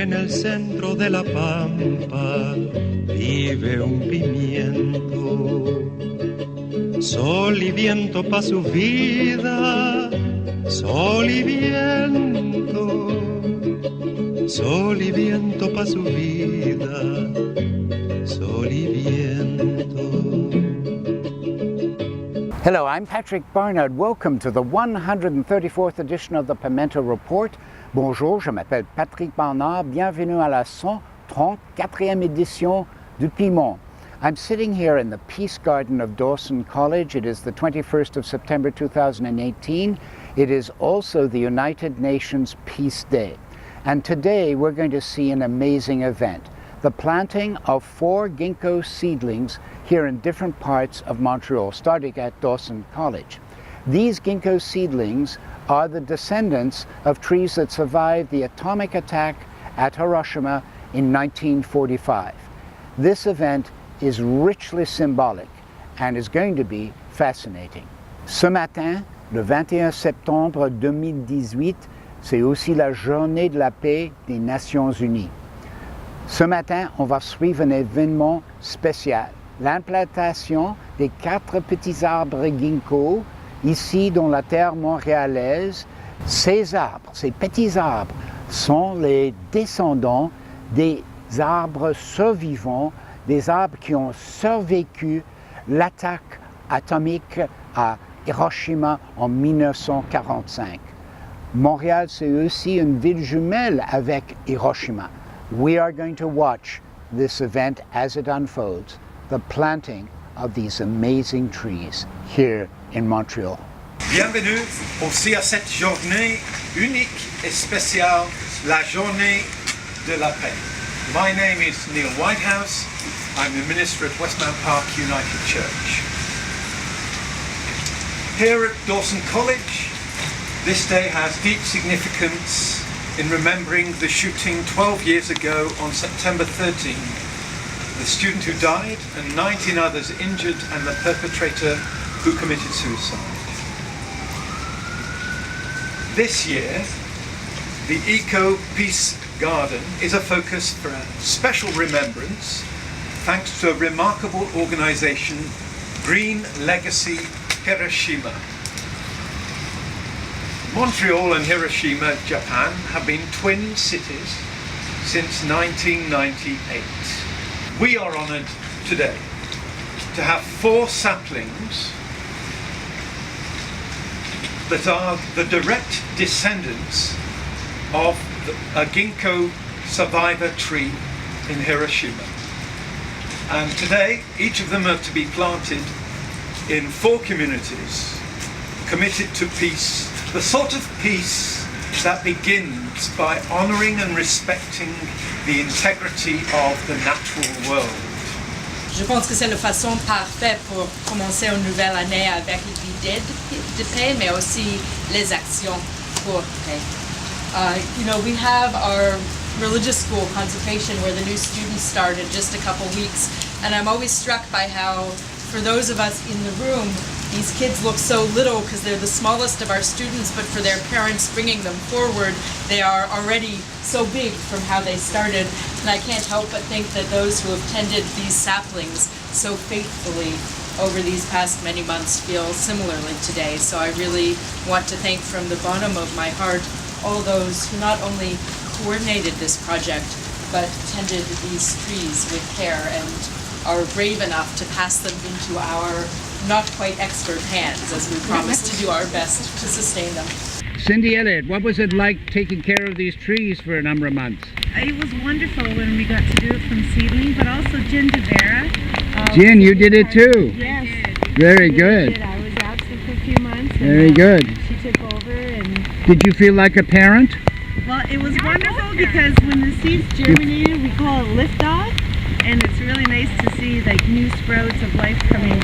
En el centro de la pampa vive un pimiento. Sol y viento pa' su vida, sol y viento. Sol y viento pa' su vida, sol y viento. Hello, I'm Patrick Barnard. Welcome to the 134th edition of the Pimento Report. Bonjour, je m'appelle Patrick Barnard. Bienvenue à la 134e édition du Pimento. I'm sitting here in the Peace Garden of Dawson College. It is the 21st of September 2018. It is also the United Nations Peace Day. And today we're going to see an amazing event, the planting of 4 ginkgo seedlings here in different parts of Montreal, starting at Dawson College. These ginkgo seedlings are the descendants of trees that survived the atomic attack at Hiroshima in 1945. This event is richly symbolic and is going to be fascinating. Ce matin, le 21 septembre 2018, c'est aussi la journée de la paix des Nations Unies. Ce matin, on va suivre un événement spécial, l'implantation des 4 petits arbres ginkgo ici dans la terre montréalaise. Ces arbres, ces petits arbres, sont les descendants des arbres survivants, des arbres qui ont survécu l'attaque atomique à Hiroshima en 1945. Montréal, c'est aussi une ville jumelle avec Hiroshima. We are going to watch this event as it unfolds, the planting of these amazing trees here in Montreal. Bienvenue aussi à cette journée unique et spéciale, la journée de la paix. My name is Neil Whitehouse. I'm the minister at Westmount Park United Church. Here at Dawson College, this day has deep significance in remembering the shooting 12 years ago on September 13, the student who died and 19 others injured and the perpetrator who committed suicide. This year, the Eco Peace Garden is a focus for a special remembrance thanks to a remarkable organisation, Green Legacy Hiroshima. Montreal and Hiroshima, Japan, have been twin cities since 1998. We are honoured today to have 4 saplings that are the direct descendants of a ginkgo survivor tree in Hiroshima. And today, each of them are to be planted in 4 communities committed to peace, the sort of peace that begins by honouring and respecting the integrity of the natural world. Je pense que c'est la façon parfaite pour commencer une nouvelle année avec l'idée de paix, mais aussi les actions pour paix. We have our religious school consecration where the new students started just a couple weeks, and I'm always struck by how, for those of us in the room, these kids look so little because they're the smallest of our students, but for their parents bringing them forward, they are already so big from how they started. And I can't help but think that those who have tended these saplings so faithfully over these past many months feel similarly today. So I really want to thank from the bottom of my heart all those who not only coordinated this project, but tended these trees with care and are brave enough to pass them into our not quite expert hands as we promise to do our best to sustain them. Cindy Elliott, what was it like taking care of these trees for a number of months? It was wonderful when we got to do it from seedling, but also Jen DeVera. Jen, you did it too? Yes. Very good. I was absent for a few months. Very good. She took over and... Did you feel like a parent? Well, it was wonderful because when the seeds germinated, we call it liftoff, and it's really nice to see like new sprouts of life coming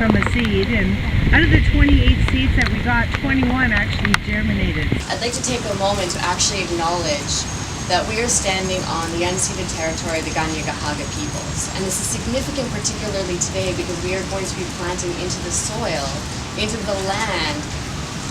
from a seed. And out of the 28 seeds that we got, 21 actually germinated. I'd like to take a moment to actually acknowledge that we are standing on the unceded territory of the Kanien'kehá:ka peoples. And this is significant particularly today because we are going to be planting into the soil, into the land,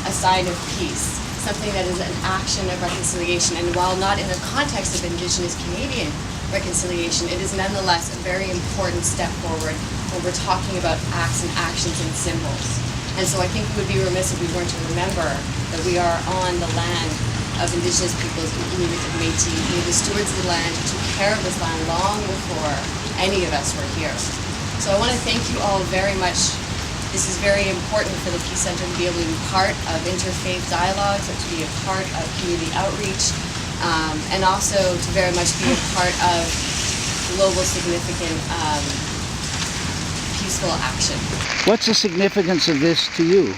a sign of peace. something that is an action of reconciliation. And while not in a context of Indigenous Canadian reconciliation, it is nonetheless a very important step forward when we're talking about acts and actions and symbols. And so I think we would be remiss if we weren't to remember that we are on the land of Indigenous peoples, Inuit and Métis, who are the stewards of the land, who took care of this land long before any of us were here. So I want to thank you all very much. This is very important for the Peace Centre to be able to be part of interfaith dialogues, and to be a part of community outreach, and also to very much be a part of global significant peaceful action. What's the significance of this to you?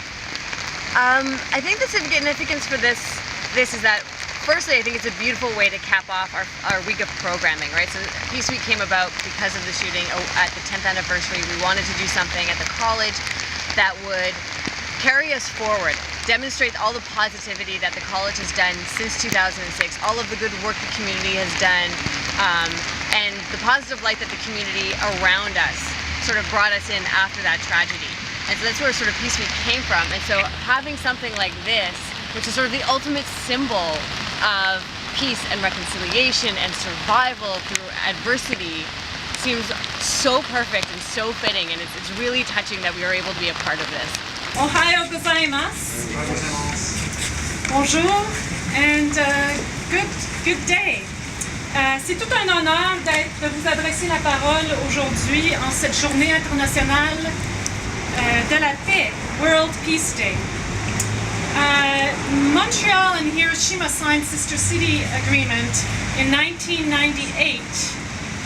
I think the significance for this is that, firstly, I think it's a beautiful way to cap off our week of programming, right? So Peace Week came about because of the shooting at the 10th anniversary. We wanted to do something at the college that would carry us forward, demonstrate all the positivity that the college has done since 2006, all of the good work the community has done, and the positive light that the community around us sort of brought us in after that tragedy. And so that's where sort of Peace Week came from. And so having something like this, which is sort of the ultimate symbol of peace and reconciliation and survival through adversity, seems so perfect and so fitting, and it's really touching that we are able to be a part of this. Ohayo gozaimasu. Bonjour and good day. C'est tout un honneur de vous adresser la parole aujourd'hui en cette journée internationale de la paix, World Peace Day. Montreal and Hiroshima signed Sister City Agreement in 1998,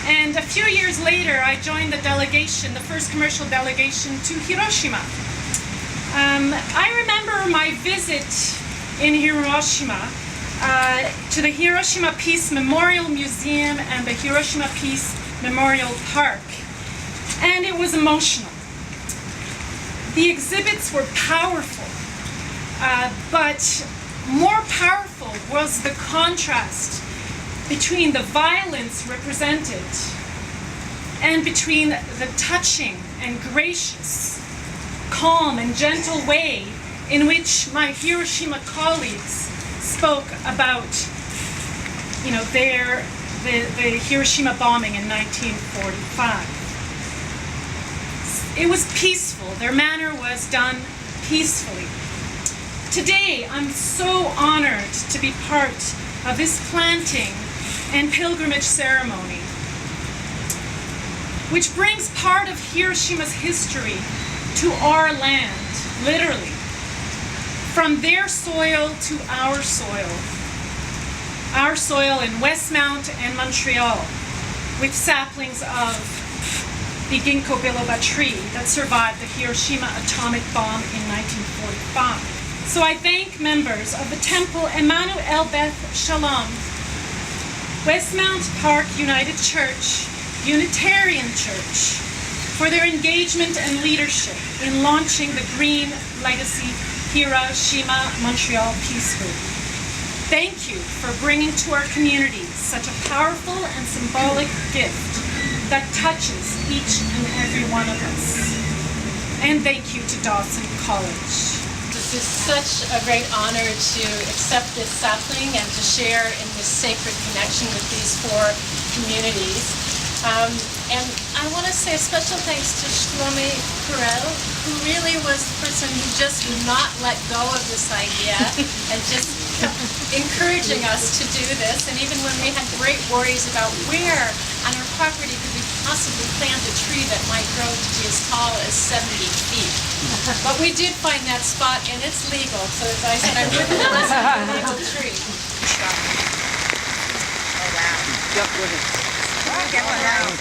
and a few years later I joined the delegation, the first commercial delegation to Hiroshima. I remember my visit in Hiroshima to the Hiroshima Peace Memorial Museum and the Hiroshima Peace Memorial Park, and it was emotional. The exhibits were powerful. But more powerful was the contrast between the violence represented and between the touching and gracious, calm and gentle way in which my Hiroshima colleagues spoke about, the Hiroshima bombing in 1945. It was peaceful. Their manner was done peacefully. Today, I'm so honored to be part of this planting and pilgrimage ceremony, which brings part of Hiroshima's history to our land, literally, from their soil to our soil in Westmount and Montreal, with saplings of the Ginkgo biloba tree that survived the Hiroshima atomic bomb in 1945. So I thank members of the Temple Emmanuel Beth Shalom, Westmount Park United Church, Unitarian Church, for their engagement and leadership in launching the Green Legacy Hiroshima Montreal Peace Week. Thank you for bringing to our communities such a powerful and symbolic gift that touches each and every one of us. And thank you to Dawson College. This is such a great honor to accept this sapling and to share in this sacred connection with these four communities. And I want to say a special thanks to Shlomi Perel, who really was the person who just would not let go of this idea and just kept encouraging us to do this. And even when we had great worries about where on our property could we possibly plant a tree that might grow to be as tall as 70 feet. But we did find that spot, and it's legal. So as I said, I wouldn't listen to a legal tree. Oh, wow. Get one out.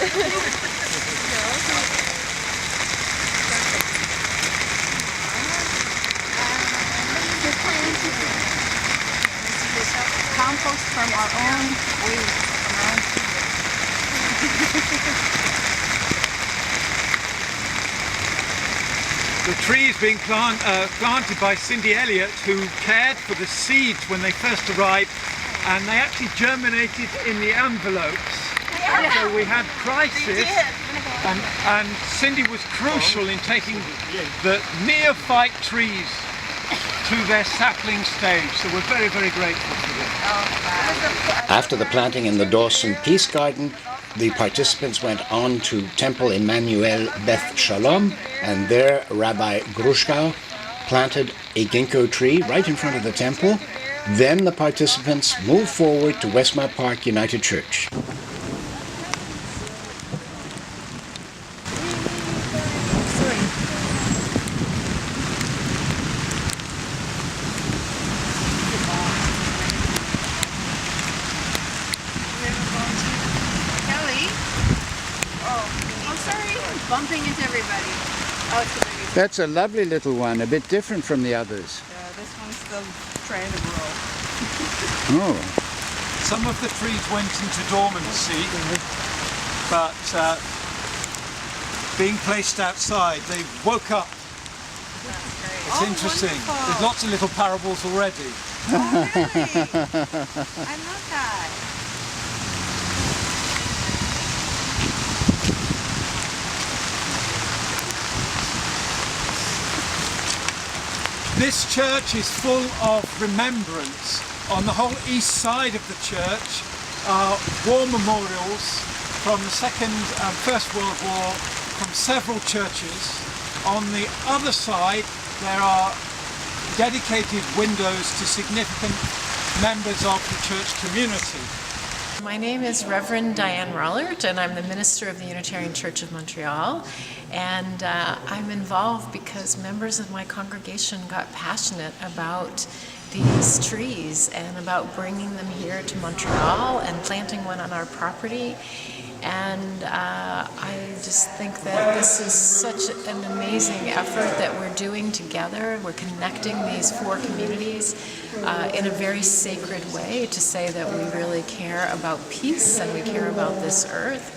Compost from our own waste. The tree is being planted by Cindy Elliott, who cared for the seeds when they first arrived, and they actually germinated in the envelopes. So we had crisis, and Cindy was crucial in taking the neophyte trees to their sapling stage. So we're very, very grateful to them. After the planting in the Dawson Peace Garden, the participants went on to Temple Emmanuel Beth Shalom, and there Rabbi Grushkow planted a ginkgo tree right in front of the temple. Then the participants moved forward to Westmount Park United Church. Bumping into everybody. Oh, it's a big. That's a lovely little one, a bit different from the others. Yeah, this one's the trying to grow. Oh. Some of the trees went into dormancy, but being placed outside, they woke up. It's interesting. Wonderful. There's lots of little parables already. Oh, really? I love that. This church is full of remembrance. On the whole east side of the church are war memorials from the Second and First World War from several churches. On the other side there are dedicated windows to significant members of the church community. My name is Reverend Diane Rollert, and I'm the minister of the Unitarian Church of Montreal. And I'm involved because members of my congregation got passionate about these trees and about bringing them here to Montreal and planting one on our property. And I just think that this is such an amazing effort that we're doing together. We're connecting these four communities in a very sacred way to say that we really care about peace and we care about this earth,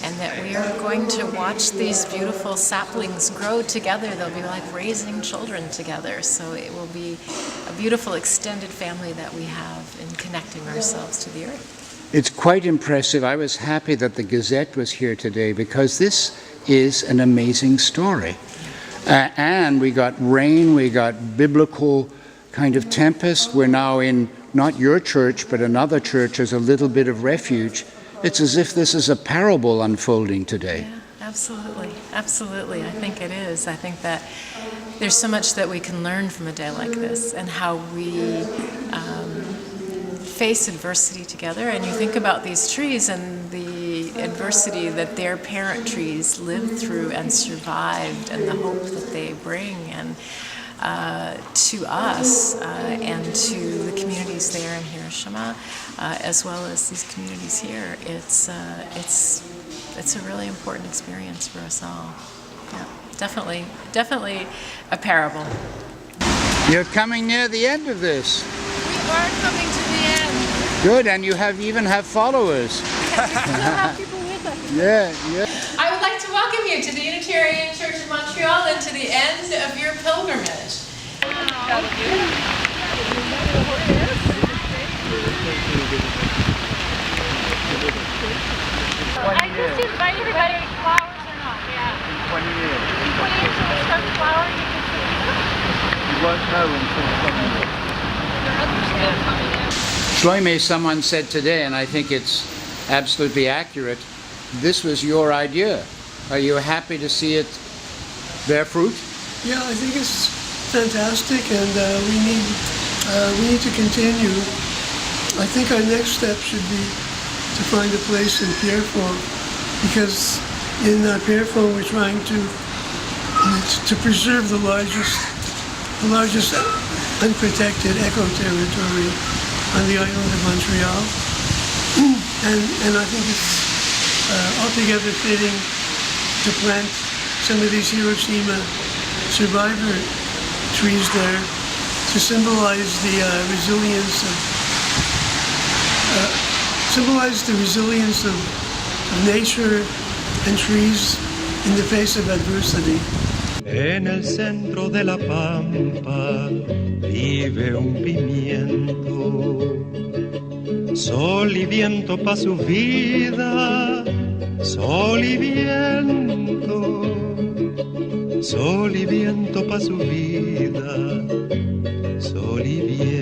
and that we are going to watch these beautiful saplings grow together. They'll be like raising children together. So it will be a beautiful extended family that we have in connecting ourselves to the earth. It's quite impressive. I was happy that the Gazette was here today because this is an amazing story. And we got rain, we got biblical kind of tempest. We're now in not your church, but another church as a little bit of refuge. It's as if this is a parable unfolding today. Yeah, absolutely. Absolutely. I think it is. I think that there's so much that we can learn from a day like this and how we face adversity together. And you think about these trees and the adversity that their parent trees lived through and survived, and the hope that they bring and to us and to the communities there in Hiroshima, as well as these communities here. It's a really important experience for us all. Yeah, definitely a parable. You're coming near the end of this. We are coming to the end. Good, and you even have followers. We still have people with us. Yeah. I would like to welcome you to the Unitarian Church of Montreal and to the end of your pilgrimage. I just invite everybody with flowers or not, yeah. 20 years. 20 years till we start flowering, you can see them. You won't know until 20 years. There are others still coming in. Shloime, someone said today, and I think it's absolutely accurate, this was your idea. Are you happy to see it bear fruit? Yeah, I think it's fantastic, and we need to continue. I think our next step should be to find a place in Pierrefonds, because in Pierrefonds we're trying to preserve the largest unprotected eco-territory on the island of Montreal, and I think it's altogether fitting to plant some of these Hiroshima survivor trees there to symbolize the resilience of nature and trees in the face of adversity. En el centro de la pampa vive un pimiento. Sol y viento pa' su vida, sol y viento. Sol y viento pa' su vida. Olivier.